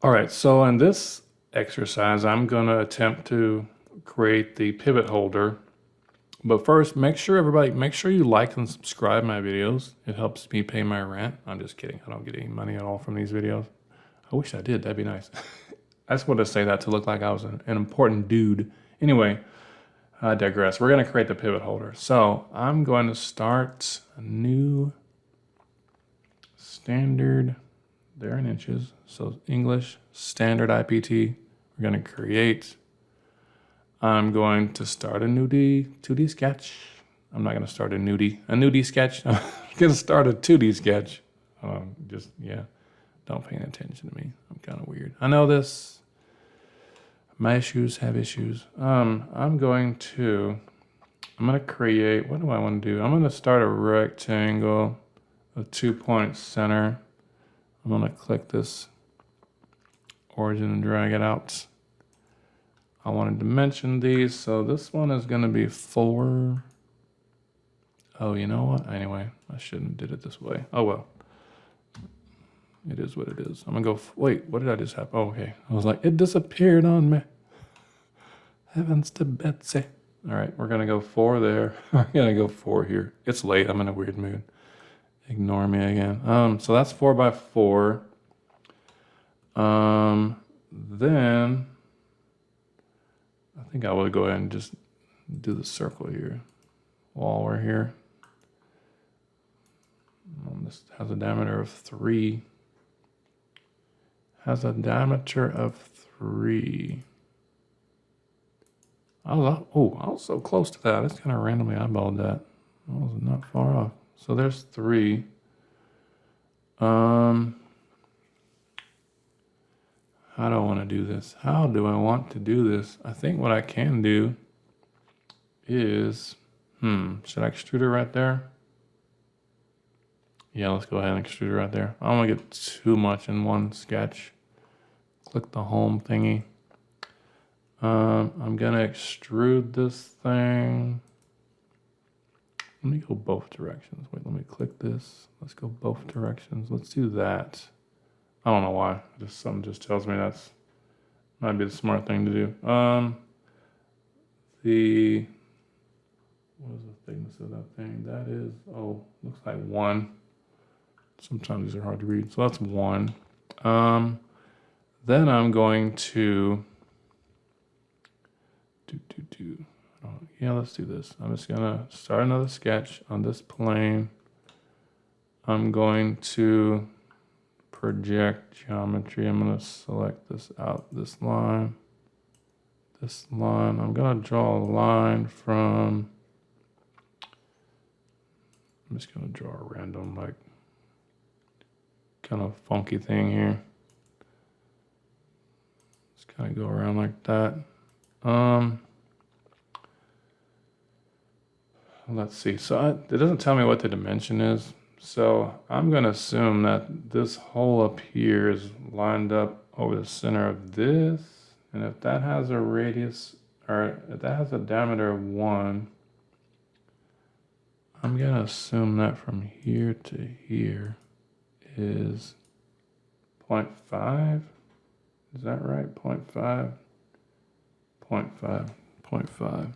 All right, so in this exercise, I'm going to attempt to create the pivot holder. But first, make sure you like and subscribe my videos. It helps me pay my rent. I'm just kidding. I don't get any money at all from these videos. I wish I did. That'd be nice. I just wanted to say that to look like I was an important dude. Anyway, I digress. We're going to create the pivot holder. So I'm going to start a new standard. They're in inches. So English standard IPT. We're going to create. I'm going to start a 2D sketch. I'm not going to start a nudie sketch. I'm going to start a 2D sketch. Don't pay attention to me. I'm kind of weird. I know this. My issues have issues. I'm going to create, what do I want to do? I'm going to start a rectangle, a 2-point center. I'm going to click this origin and drag it out. I wanted to mention these, so this one is going to be 4. Oh, you know what? Anyway, I shouldn't have did it this way. Oh, well. It is what it is. I'm going to go, wait, what did I just have? Oh, okay. I was like, it disappeared on me. Heavens to Betsy. All right, we're going to go 4 there. We're going to go 4 here. It's late. I'm in a weird mood. Ignore me again. So that's 4 by 4. Then I think I would go ahead and just do the circle here while we're here. This has a diameter of 3. Has a diameter of 3. I was so close to that. I just kind of randomly eyeballed that. I was not far off. So there's 3. How do I want to do this? How do I want to do this? I think what I can do is, should I extrude it right there? Yeah, let's go ahead and extrude it right there. I don't want to get too much in one sketch. Click the home thingy. I'm going to extrude this thing. Let me go both directions. Wait, let me click this. Let's go both directions. Let's do that. I don't know why. Something just tells me that's might be the smart thing to do. What is the thickness of that thing? That is, looks like 1. Sometimes these are hard to read. So that's 1. Then I'm going to let's do this. I'm just gonna start another sketch on this plane. I'm going to project geometry. I'm gonna select this out, this line. I'm gonna draw a line from, I'm just gonna draw a random, like, kind of funky thing here. Just kind of go around like that. Let's see. So it doesn't tell me what the dimension is. So I'm going to assume that this hole up here is lined up over the center of this. And if that has a radius, or if that has a diameter of 1, I'm going to assume that from here to here is 0.5. Is that right? 0.5? 0.5.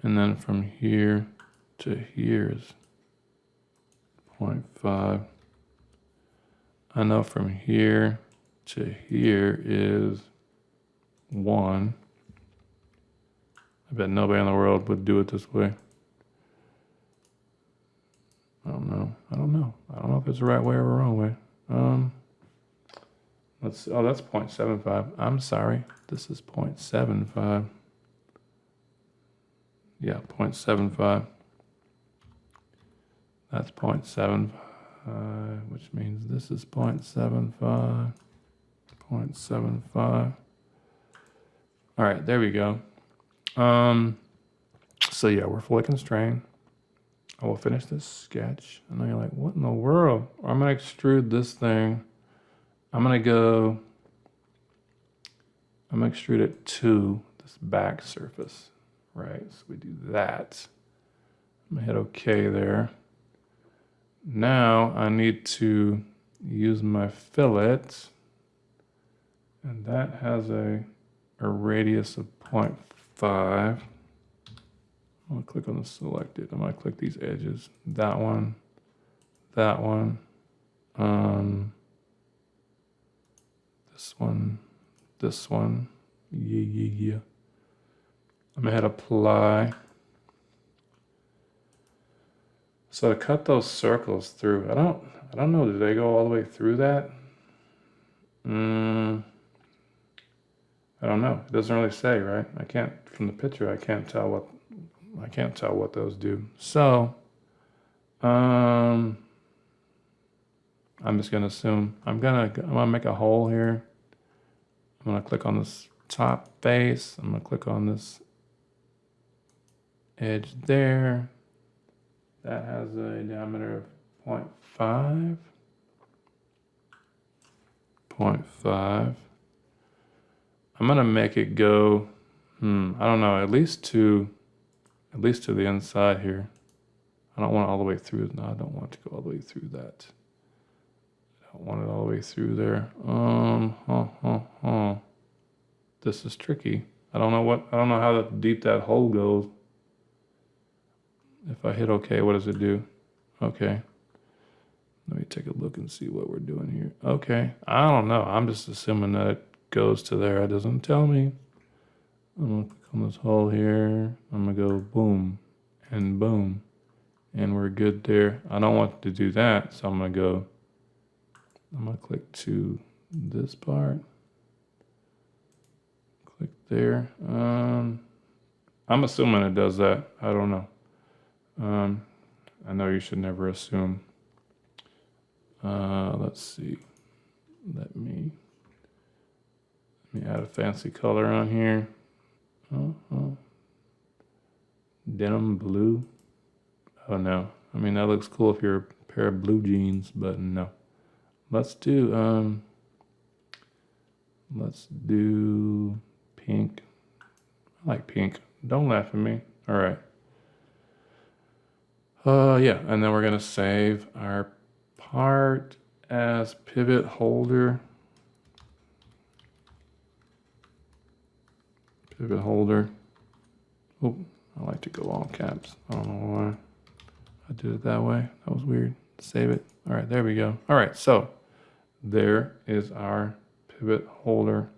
And then from here to here is 0.5. I know from here to here is 1. I bet nobody in the world would do it this way. I don't know. I don't know if it's the right way or the wrong way. That's 0.75. I'm sorry. This is 0.75. Yeah, 0.75. That's 0.75, which means this is 0.75. 0.75. All right, there we go. So yeah, we're fully constrained. I will finish this sketch. And now you're like, what in the world? I'm gonna extrude this thing. I'm gonna extrude it to this back surface. Right, so we do that. I'm gonna hit OK there. Now I need to use my fillet, and that has a radius of 0.5. I'm gonna click on the selected. I'm gonna click these edges. That one, that one, this one. Yeah. I'm gonna hit apply. So to cut those circles through, I don't know. Do they go all the way through that? I don't know. It doesn't really say, right? I can't, from the picture, I can't tell what those do. So, I'm just gonna assume I'm gonna make a hole here. I'm gonna click on this top face. I'm gonna click on this edge there. That has a diameter of 0.5. 0.5. I'm gonna make it go, I don't know, at least to the inside here. I don't want it all the way through. No, I don't want it to go all the way through that. I don't want it all the way through there. This is tricky. I don't know how deep that hole goes. If I hit OK, what does it do? Okay. Let me take a look and see what we're doing here. Okay. I don't know. I'm just assuming that it goes to there. It doesn't tell me. I'm going to click on this hole here. I'm going to go boom and boom. And we're good there. I don't want to do that. So I'm going to click to this part. Click there. I'm assuming it does that. I don't know. I know you should never assume. Let's see. Let me add a fancy color on here. Denim blue. Oh no. I mean, that looks cool if you're a pair of blue jeans, but no. Let's do pink. I like pink. Don't laugh at me. All right. Yeah, and then we're gonna save our part as pivot holder. Pivot holder. Oh, I like to go all caps. I don't know why I did it that way. That was weird. Save it. All right, there we go. All right, so there is our pivot holder